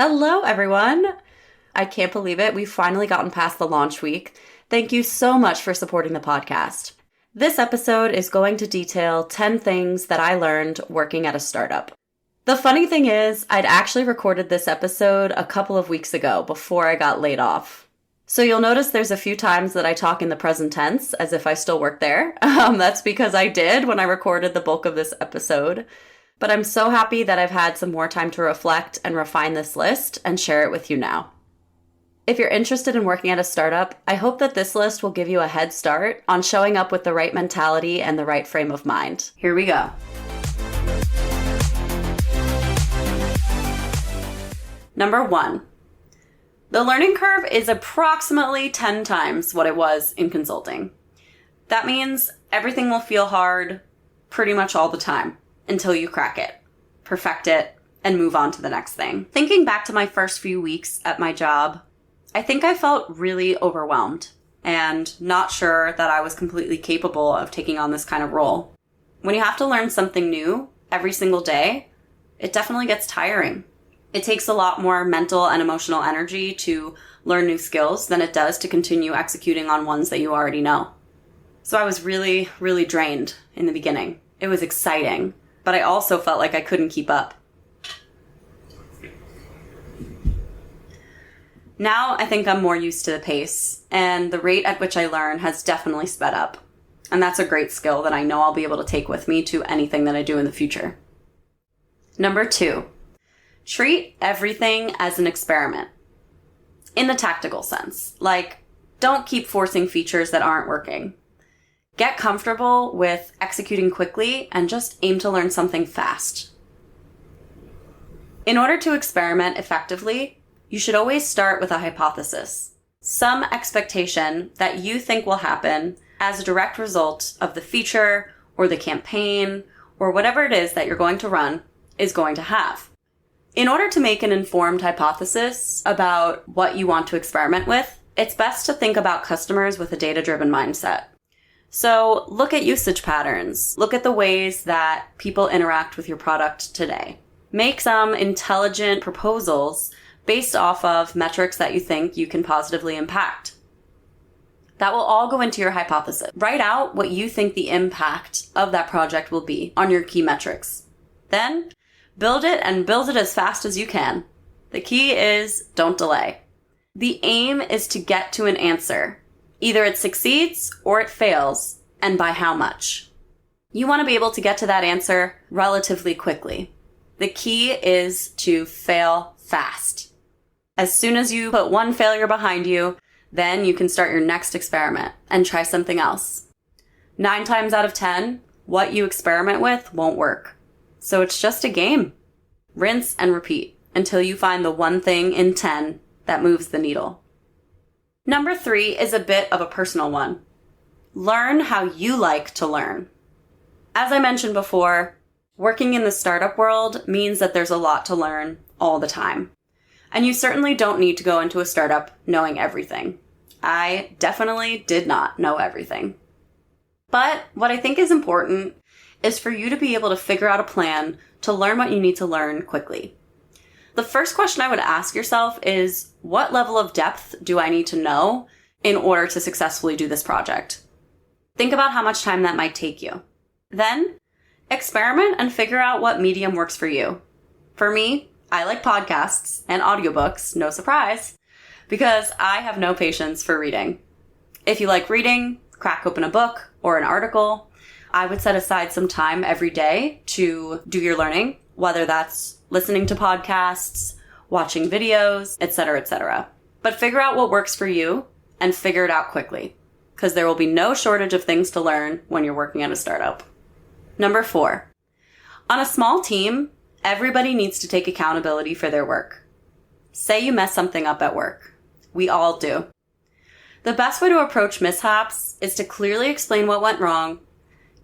Hello, everyone. I can't believe it. We've finally gotten past the launch week. Thank you so much for supporting the podcast. This episode is going to detail 10 things that I learned working at a startup. The funny thing is, I'd actually recorded this episode a couple of weeks ago before I got laid off. So you'll notice there's a few times that I talk in the present tense as if I still work there. That's because I did when I recorded the bulk of this episode. But I'm so happy that I've had some more time to reflect and refine this list and share it with you now. If you're interested in working at a startup, I hope that this list will give you a head start on showing up with the right mentality and the right frame of mind. Here we go. Number 1. The learning curve is approximately 10 times what it was in consulting. That means everything will feel hard pretty much all the time until you crack it, perfect it, and move on to the next thing. Thinking back to my first few weeks at my job, I think I felt really overwhelmed and not sure that I was completely capable of taking on this kind of role. When you have to learn something new every single day, it definitely gets tiring. It takes a lot more mental and emotional energy to learn new skills than it does to continue executing on ones that you already know. So I was really, really drained in the beginning. It was exciting, but I also felt like I couldn't keep up. Now I think I'm more used to the pace, and the rate at which I learn has definitely sped up. And that's a great skill that I know I'll be able to take with me to anything that I do in the future. Number 2, treat everything as an experiment. In the tactical sense, like don't keep forcing features that aren't working. Get comfortable with executing quickly and just aim to learn something fast. In order to experiment effectively, you should always start with a hypothesis, some expectation that you think will happen as a direct result of the feature or the campaign or whatever it is that you're going to run is going to have. In order to make an informed hypothesis about what you want to experiment with, it's best to think about customers with a data-driven mindset. So look at usage patterns. Look at the ways that people interact with your product today. Make some intelligent proposals based off of metrics that you think you can positively impact. That will all go into your hypothesis. Write out what you think the impact of that project will be on your key metrics. Then build it and build it as fast as you can. The key is don't delay. The aim is to get to an answer. Either it succeeds or it fails, and by how much. You want to be able to get to that answer relatively quickly. The key is to fail fast. As soon as you put one failure behind you, then you can start your next experiment and try something else. 9 times out of 10, what you experiment with won't work. So it's just a game. Rinse and repeat until you find the one thing in 10 that moves the needle. Number 3 is a bit of a personal one. Learn how you like to learn. As I mentioned before, working in the startup world means that there's a lot to learn all the time. And you certainly don't need to go into a startup knowing everything. I definitely did not know everything. But what I think is important is for you to be able to figure out a plan to learn what you need to learn quickly. The first question I would ask yourself is, what level of depth do I need to know in order to successfully do this project? Think about how much time that might take you. Then, experiment and figure out what medium works for you. For me, I like podcasts and audiobooks, no surprise, because I have no patience for reading. If you like reading, crack open a book or an article. I would set aside some time every day to do your learning, whether that's listening to podcasts, watching videos, etc., etc. But figure out what works for you and figure it out quickly, because there will be no shortage of things to learn when you're working at a startup. Number 4, on a small team, everybody needs to take accountability for their work. Say you mess something up at work. We all do. The best way to approach mishaps is to clearly explain what went wrong,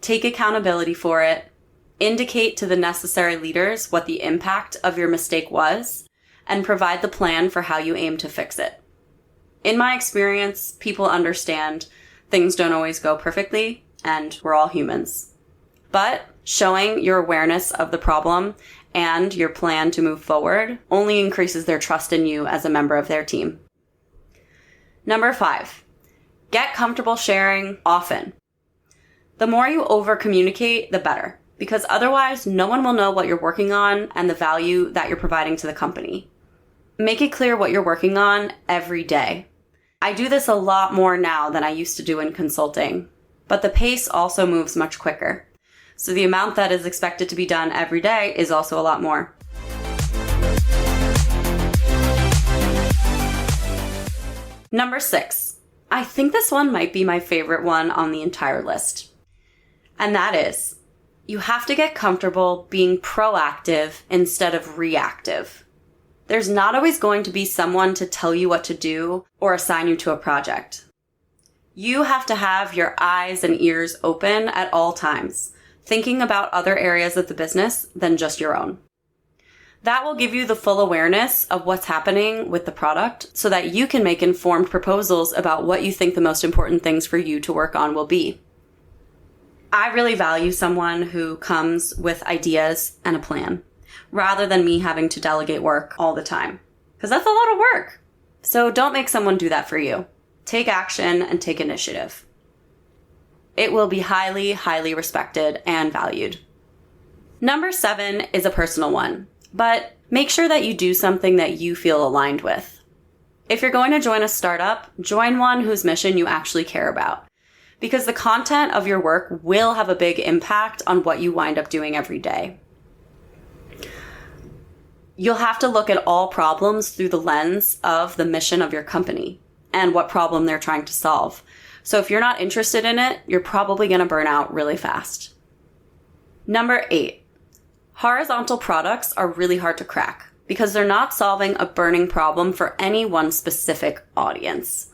take accountability for it, indicate to the necessary leaders what the impact of your mistake was, and provide the plan for how you aim to fix it. In my experience, people understand things don't always go perfectly, and we're all humans. But showing your awareness of the problem and your plan to move forward only increases their trust in you as a member of their team. Number 5, get comfortable sharing often. The more you over-communicate, the better, because otherwise no one will know what you're working on and the value that you're providing to the company. Make it clear what you're working on every day. I do this a lot more now than I used to do in consulting, but the pace also moves much quicker. So the amount that is expected to be done every day is also a lot more. Number 6. I think this one might be my favorite one on the entire list. And that is, you have to get comfortable being proactive instead of reactive. There's not always going to be someone to tell you what to do or assign you to a project. You have to have your eyes and ears open at all times, thinking about other areas of the business than just your own. That will give you the full awareness of what's happening with the product so that you can make informed proposals about what you think the most important things for you to work on will be. I really value someone who comes with ideas and a plan, rather than me having to delegate work all the time, because that's a lot of work. So don't make someone do that for you. Take action and take initiative. It will be highly, highly respected and valued. Number 7 is a personal one, but make sure that you do something that you feel aligned with. If you're going to join a startup, join one whose mission you actually care about, because the content of your work will have a big impact on what you wind up doing every day. You'll have to look at all problems through the lens of the mission of your company and what problem they're trying to solve. So if you're not interested in it, you're probably going to burn out really fast. Number 8, horizontal products are really hard to crack because they're not solving a burning problem for any one specific audience.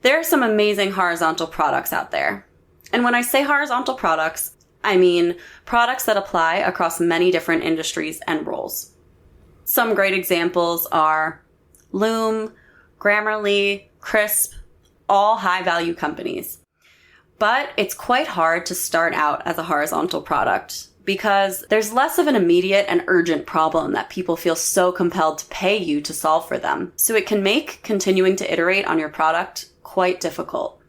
There are some amazing horizontal products out there. And when I say horizontal products, I mean products that apply across many different industries and roles. Some great examples are Loom, Grammarly, Crisp, all high-value companies. But it's quite hard to start out as a horizontal product because there's less of an immediate and urgent problem that people feel so compelled to pay you to solve for them. So it can make continuing to iterate on your product quite difficult.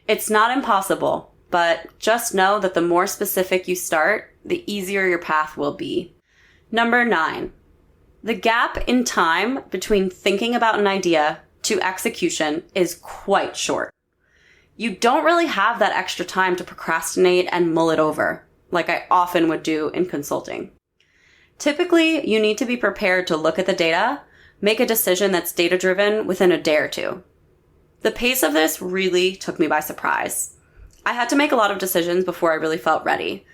It's not impossible, but just know that the more specific you start, the easier your path will be. Number 9. The gap in time between thinking about an idea to execution is quite short. You don't really have that extra time to procrastinate and mull it over, like I often would do in consulting. Typically, you need to be prepared to look at the data, make a decision that's data-driven within a day or two. The pace of this really took me by surprise. I had to make a lot of decisions before I really felt ready.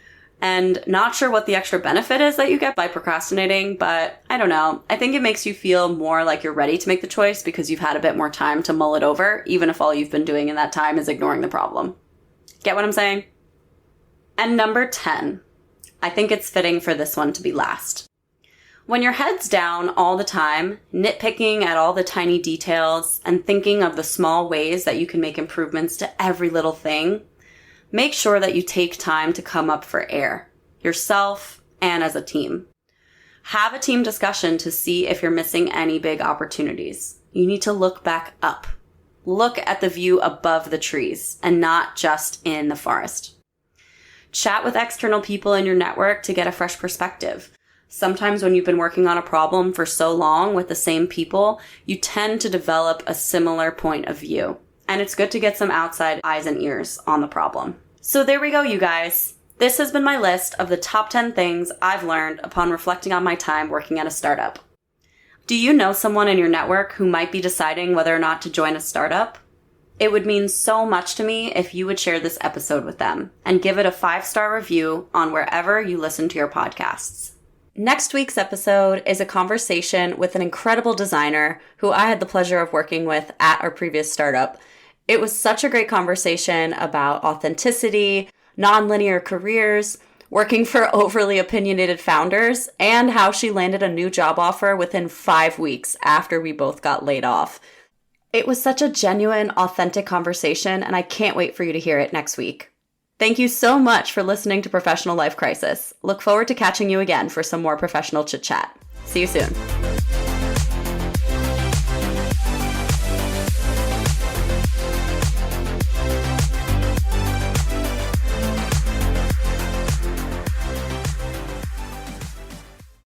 And not sure what the extra benefit is that you get by procrastinating, but I don't know. I think it makes you feel more like you're ready to make the choice because you've had a bit more time to mull it over, even if all you've been doing in that time is ignoring the problem. Get what I'm saying? And number 10. I think it's fitting for this one to be last. When your head's down all the time, nitpicking at all the tiny details and thinking of the small ways that you can make improvements to every little thing, make sure that you take time to come up for air, yourself and as a team. Have a team discussion to see if you're missing any big opportunities. You need to look back up. Look at the view above the trees and not just in the forest. Chat with external people in your network to get a fresh perspective. Sometimes when you've been working on a problem for so long with the same people, you tend to develop a similar point of view. And it's good to get some outside eyes and ears on the problem. So there we go, you guys. This has been my list of the top 10 things I've learned upon reflecting on my time working at a startup. Do you know someone in your network who might be deciding whether or not to join a startup? It would mean so much to me if you would share this episode with them and give it a 5-star review on wherever you listen to your podcasts. Next week's episode is a conversation with an incredible designer who I had the pleasure of working with at our previous startup. It was such a great conversation about authenticity, nonlinear careers, working for overly opinionated founders, and how she landed a new job offer within 5 weeks after we both got laid off. It was such a genuine, authentic conversation, and I can't wait for you to hear it next week. Thank you so much for listening to Professional Life Crisis. Look forward to catching you again for some more professional chit chat. See you soon.